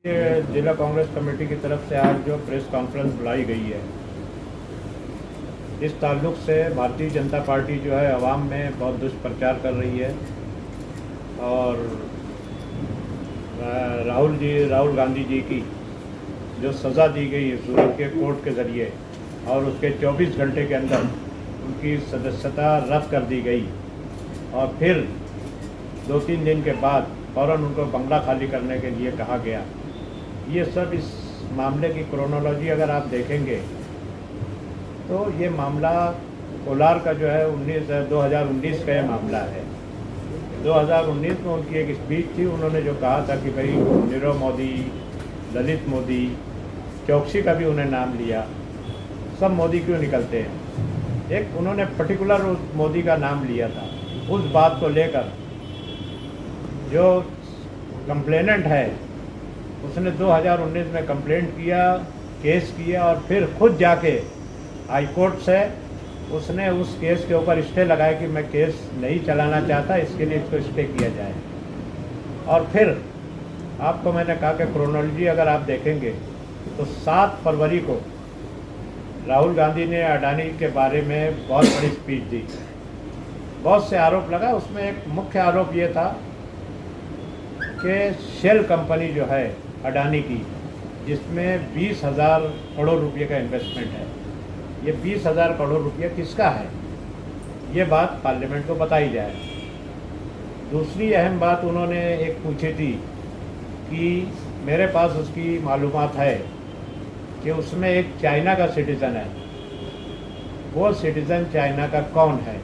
ये जिला कांग्रेस कमेटी की तरफ से आज जो प्रेस कॉन्फ्रेंस बुलाई गई है, इस ताल्लुक से भारतीय जनता पार्टी जो है अवाम में बहुत दुष्प्रचार कर रही है और राहुल गांधी जी की जो सज़ा दी गई है सूरत के कोर्ट के ज़रिए और उसके 24 घंटे के अंदर उनकी सदस्यता रद्द कर दी गई और फिर 2-3 दिन के बाद फ़ौरन उनको बंगला खाली करने के लिए कहा गया। ये सब इस मामले की क्रोनोलॉजी अगर आप देखेंगे तो ये मामला कोलार का जो है 2019 का ये मामला है। 2019 में उनकी एक स्पीच थी, उन्होंने जो कहा था कि भाई नीरव मोदी, ललित मोदी, चौकसी का भी उन्हें नाम लिया, सब मोदी क्यों निकलते हैं। एक उन्होंने पर्टिकुलर उस मोदी का नाम लिया था। उस बात को लेकर जो कंप्लेनेंट है उसने 2019 में कंप्लेंट किया, केस किया और फिर खुद जाके हाई कोर्ट से उसने उस केस के ऊपर स्टे लगाया कि मैं केस नहीं चलाना चाहता, इसके लिए इसको स्टे किया जाए। और फिर आपको मैंने कहा कि क्रोनोलॉजी अगर आप देखेंगे तो 7 फरवरी को राहुल गांधी ने अडानी के बारे में बहुत बड़ी स्पीच दी, बहुत से आरोप लगा। उसमें एक मुख्य आरोप ये था कि शेल कंपनी जो है अडानी की, जिसमें 20,000 करोड़ रुपये का इन्वेस्टमेंट है, ये 20,000 करोड़ रुपये किसका है, ये बात पार्लियामेंट को बताई जाए। दूसरी अहम बात उन्होंने एक पूछी थी कि मेरे पास उसकी मालूमात है कि उसमें एक चाइना का सिटीज़न है, वो सिटीज़न चाइना का कौन है,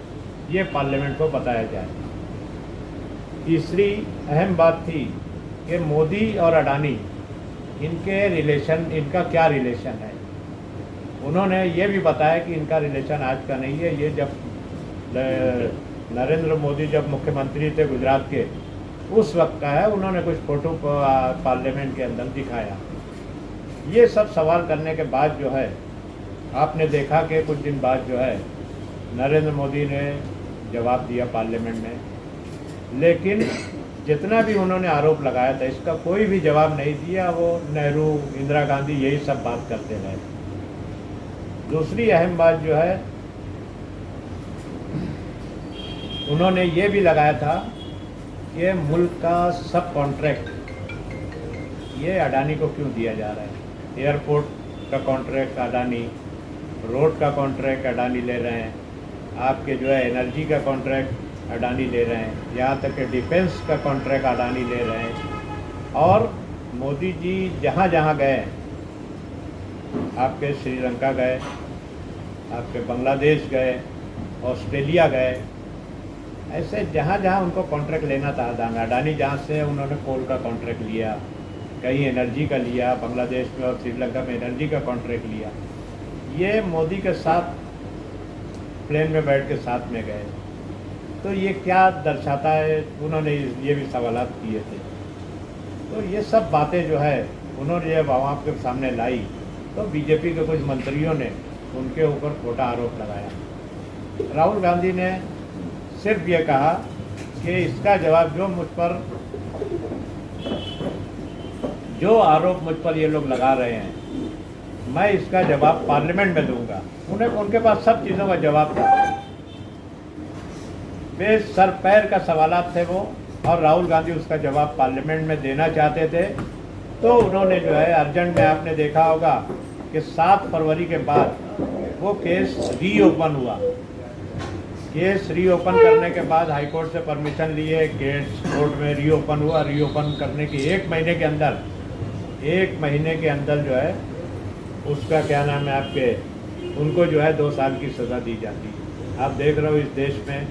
ये पार्लियामेंट को बताया जाए। तीसरी अहम बात थी कि मोदी और अडानी इनके रिलेशन, इनका क्या रिलेशन है। उन्होंने ये भी बताया कि इनका रिलेशन आज का नहीं है, ये जब नरेंद्र मोदी जब मुख्यमंत्री थे गुजरात के उस वक्त का है। उन्होंने कुछ फ़ोटो पार्लियामेंट के अंदर दिखाया। ये सब सवाल करने के बाद जो है आपने देखा कि कुछ दिन बाद जो है नरेंद्र मोदी ने जवाब दिया पार्लियामेंट में, लेकिन जितना भी उन्होंने आरोप लगाया था इसका कोई भी जवाब नहीं दिया। वो नेहरू, इंदिरा गांधी यही सब बात करते रहे। दूसरी अहम बात जो है उन्होंने ये भी लगाया था कि मुल्क का सब कॉन्ट्रैक्ट ये अडानी को क्यों दिया जा रहा है। एयरपोर्ट का कॉन्ट्रैक्ट अडानी, रोड का कॉन्ट्रैक्ट अडानी ले रहे हैं, आपके जो है एनर्जी का कॉन्ट्रैक्ट अडानी ले रहे हैं, यहाँ तक कि डिफेंस का कॉन्ट्रैक्ट अडानी ले रहे हैं। और मोदी जी जहाँ जहाँ गए, आपके श्रीलंका गए, आपके बांग्लादेश गए, ऑस्ट्रेलिया गए, ऐसे जहाँ जहाँ उनको कॉन्ट्रैक्ट लेना था अडानी, जहाँ से उन्होंने कोल का कॉन्ट्रैक्ट लिया, कहीं एनर्जी का लिया, बांग्लादेश में और श्रीलंका में एनर्जी का कॉन्ट्रैक्ट लिया, ये मोदी के साथ प्लेन में बैठ के साथ में गए। तो ये क्या दर्शाता है, उन्होंने ये भी सवालात किए थे। तो ये सब बातें जो है उन्होंने जब आवाम के सामने लाई तो बीजेपी के कुछ मंत्रियों ने उनके ऊपर खोटा आरोप लगाया। राहुल गांधी ने सिर्फ ये कहा कि इसका जवाब जो आरोप मुझ पर ये लोग लगा रहे हैं, मैं इसका जवाब पार्लियामेंट में दूंगा। उनके पास सब चीज़ों का जवाब था, वे सर पैर का सवालात थे वो, और राहुल गांधी उसका जवाब पार्लियामेंट में देना चाहते थे। तो उन्होंने जो है अर्जेंट में, आपने देखा होगा कि 7 फरवरी के बाद वो केस रीओपन हुआ। केस रीओपन करने के बाद हाई कोर्ट से परमिशन लिए, केस कोर्ट में रीओपन हुआ। रीओपन करने के 1 महीने के अंदर जो है उसका क्या नाम है, आपके उनको जो है 2 साल की सज़ा दी जाती है। आप देख रहे हो इस देश में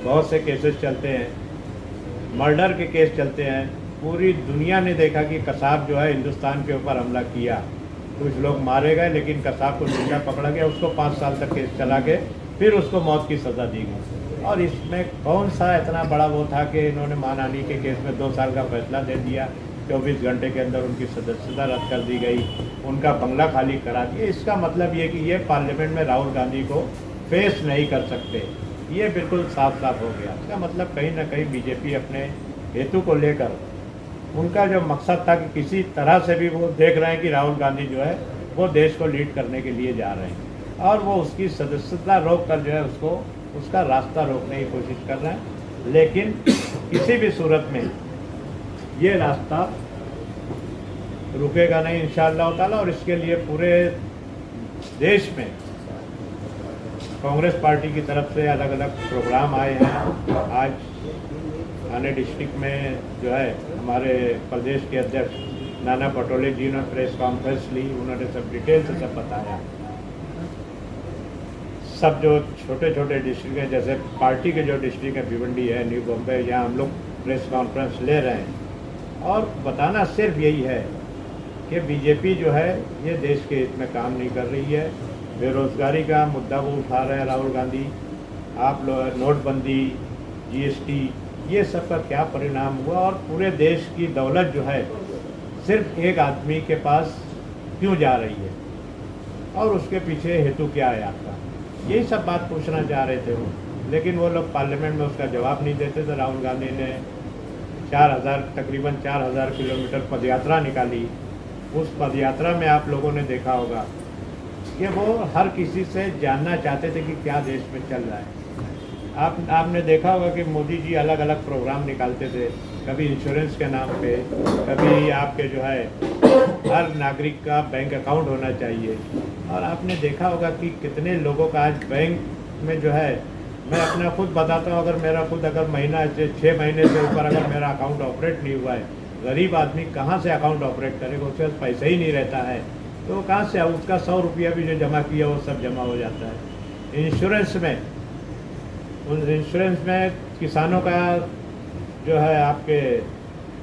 बहुत से केसेस चलते हैं, मर्डर के केस चलते हैं। पूरी दुनिया ने देखा कि कसाब जो है हिंदुस्तान के ऊपर हमला किया, कुछ लोग मारे गए, लेकिन कसाब को जिंदा पकड़ा गया, उसको 5 साल तक केस चला के फिर उसको मौत की सज़ा दी गई। और इसमें कौन सा इतना बड़ा वो था कि इन्होंने मानहानि के केस में 2 साल का फैसला दे दिया, 24 घंटे के अंदर उनकी सदस्यता रद्द कर दी गई, उनका बंगला खाली करा दिया। इसका मतलब ये कि ये पार्लियामेंट में राहुल गांधी को फेस नहीं कर सकते, ये बिल्कुल साफ साफ हो गया। इसका मतलब कहीं ना कहीं बीजेपी अपने हेतु को लेकर उनका जो मकसद था कि किसी तरह से भी वो देख रहे हैं कि राहुल गांधी जो है वो देश को लीड करने के लिए जा रहे हैं और वो उसकी सदस्यता रोक कर जो है उसको उसका रास्ता रोकने की कोशिश कर रहे हैं। लेकिन किसी भी सूरत में ये रास्ता रुकेगा नहीं इंशाअल्लाह ताला। और इसके लिए पूरे देश में कांग्रेस पार्टी की तरफ से अलग अलग प्रोग्राम आए हैं। आज थाने डिस्ट्रिक्ट में जो है हमारे प्रदेश के अध्यक्ष नाना पटोले जी ने प्रेस कॉन्फ्रेंस ली, उन्होंने सब डिटेल से सब बताया। सब जो छोटे छोटे डिस्ट्रिक्ट हैं, जैसे पार्टी के जो डिस्ट्रिक्ट है भिवंडी है, न्यू बॉम्बे, यहाँ हम लोग प्रेस कॉन्फ्रेंस ले रहे हैं और बताना सिर्फ यही है कि बीजेपी जो है ये देश के हित में काम नहीं कर रही है। बेरोजगारी का मुद्दा वो उठा रहे हैं राहुल गांधी। आप लोग नोटबंदी, जीएसटी, ये सब का क्या परिणाम हुआ और पूरे देश की दौलत जो है सिर्फ एक आदमी के पास क्यों जा रही है और उसके पीछे हेतु क्या है आपका, यही सब बात पूछना चाह रहे थे वो। लेकिन वो लोग पार्लियामेंट में उसका जवाब नहीं देते थे। राहुल गांधी ने तकरीबन 4000 किलोमीटर पदयात्रा निकाली। उस पदयात्रा में आप लोगों ने देखा होगा कि वो हर किसी से जानना चाहते थे कि क्या देश में चल रहा है। आपने देखा होगा कि मोदी जी अलग अलग प्रोग्राम निकालते थे, कभी इंश्योरेंस के नाम पे, कभी आपके जो है हर नागरिक का बैंक अकाउंट होना चाहिए। और आपने देखा होगा कि कितने लोगों का आज बैंक में जो है, मैं अपना खुद बताता हूँ, अगर महीना 6 महीने से ऊपर अगर मेरा अकाउंट ऑपरेट नहीं हुआ है, गरीब आदमी कहाँ से अकाउंट ऑपरेट करेगा, उसके पास पैसा ही नहीं रहता है तो कहाँ से उसका 100 रुपया भी जो जमा किया वो सब जमा हो जाता है। इंश्योरेंस में किसानों का जो है, आपके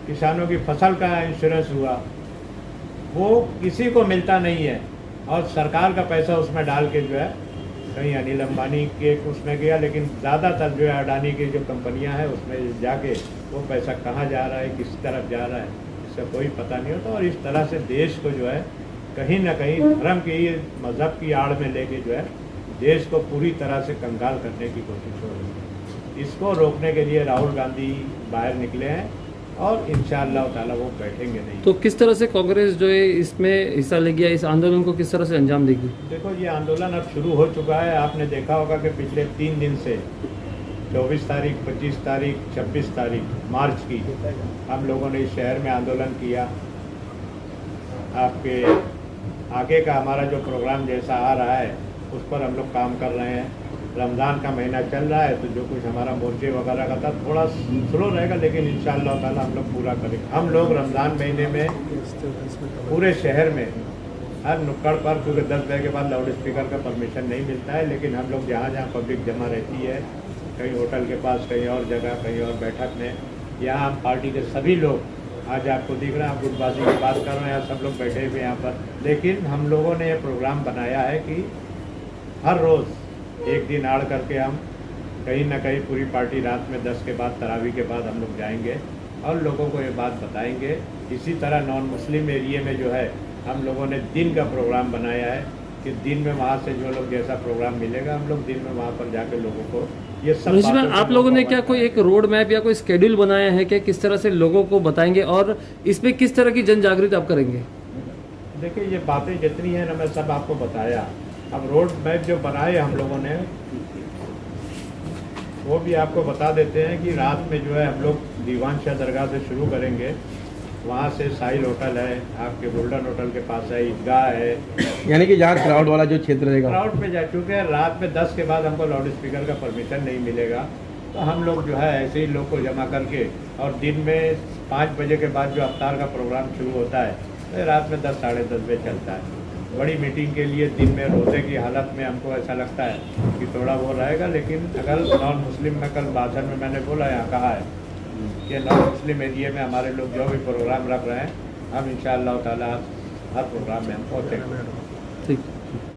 किसानों की फसल का इंश्योरेंस हुआ, वो किसी को मिलता नहीं है और सरकार का पैसा उसमें डाल के जो है कहीं अनिल अंबानी के उसमें गया, लेकिन ज़्यादातर जो है अडानी की जो कंपनियां हैं उसमें जाके वो पैसा कहाँ जा रहा है, किस तरफ जा रहा है, इसका कोई पता नहीं होता। और इस तरह से देश को जो है कहीं ना कहीं धर्म की, मज़हब की आड़ में लेके जो है देश को पूरी तरह से कंगाल करने की कोशिश हो रही है। इसको रोकने के लिए राहुल गांधी बाहर निकले हैं और इंशाअल्लाह ताला वो बैठेंगे नहीं। तो किस तरह से कांग्रेस जो है इसमें हिस्सा लेगी, इस आंदोलन को किस तरह से अंजाम देगी? देखो, ये आंदोलन अब शुरू हो चुका है। आपने देखा होगा कि पिछले 3 दिन से 24 तारीख, 25 तारीख, 26 तारीख मार्च की हम लोगों ने इस शहर में आंदोलन किया। आपके आगे का हमारा जो प्रोग्राम जैसा आ रहा है उस पर हम लोग काम कर रहे हैं। रमज़ान का महीना चल रहा है तो जो कुछ हमारा मोर्चे वगैरह का था थोड़ा स्लो रहेगा, लेकिन इंशाअल्लाह ताला हम लोग पूरा करेंगे। हम लोग रमज़ान महीने में पूरे शहर में हर नुक्कड़ पर, क्योंकि 10 बजे के बाद लाउड स्पीकर का परमिशन नहीं मिलता है, लेकिन हम लोग जहाँ जहाँ पब्लिक जमा रहती है, कहीं होटल के पास, कहीं और जगह, कहीं और बैठक में, यहाँ हम पार्टी के सभी लोग, आज आपको दिख रहा है, आप गुटबाजी की बात कर रहे हैं, सब लोग बैठे हुए यहाँ पर। लेकिन हम लोगों ने ये प्रोग्राम बनाया है कि हर रोज़ एक दिन आड़ करके हम कहीं ना कहीं पूरी पार्टी रात में 10 के बाद, तरावी के बाद हम लोग जाएंगे और लोगों को ये बात बताएंगे। इसी तरह नॉन मुस्लिम एरिया में जो है हम लोगों ने दिन का प्रोग्राम बनाया है कि दिन में वहाँ से जो लोग जैसा प्रोग्राम मिलेगा हम लोग दिन में वहाँ पर जाकर लोगों को ये सब आप लोगों ने क्या कोई एक रोड मैप या कोई स्केड्यूल बनाया है कि किस तरह से लोगों को बताएंगे और इसमें किस तरह की जन जागृति आप करेंगे? देखिए, ये बातें जितनी हैं ना मैं सब आपको बताया। अब रोड मैप जो बनाए हम लोगों ने वो भी आपको बता देते हैं कि रात में जो है हम लोग दीवान शाह दरगाह से शुरू करेंगे, वहाँ से साहिल होटल है, आपके गोल्डन होटल के पास है, ईदगाह है, यानी कि जहाँ क्राउड वाला जो क्षेत्र रहेगा क्राउड पे जा चुके। रात में 10 के बाद हमको लाउड स्पीकर का परमिशन नहीं मिलेगा तो हम लोग जो है ऐसे ही लोग को जमा करके, और दिन में 5 बजे के बाद जो अफ्तार का प्रोग्राम शुरू होता है तो रात में 10, साढ़े 10 बजे चलता है। बड़ी मीटिंग के लिए दिन में रोज़े की हालत में हमको ऐसा लगता है कि थोड़ा वो रहेगा, लेकिन अगर नॉन मुस्लिम में कल भाषण में मैंने बोला, यहाँ कहा है कि नॉन मुस्लिम एरिया में हमारे लोग जो भी प्रोग्राम रख रहे हैं हम इंशाअल्लाह ताला हर प्रोग्राम में हम पहुँचेंगे।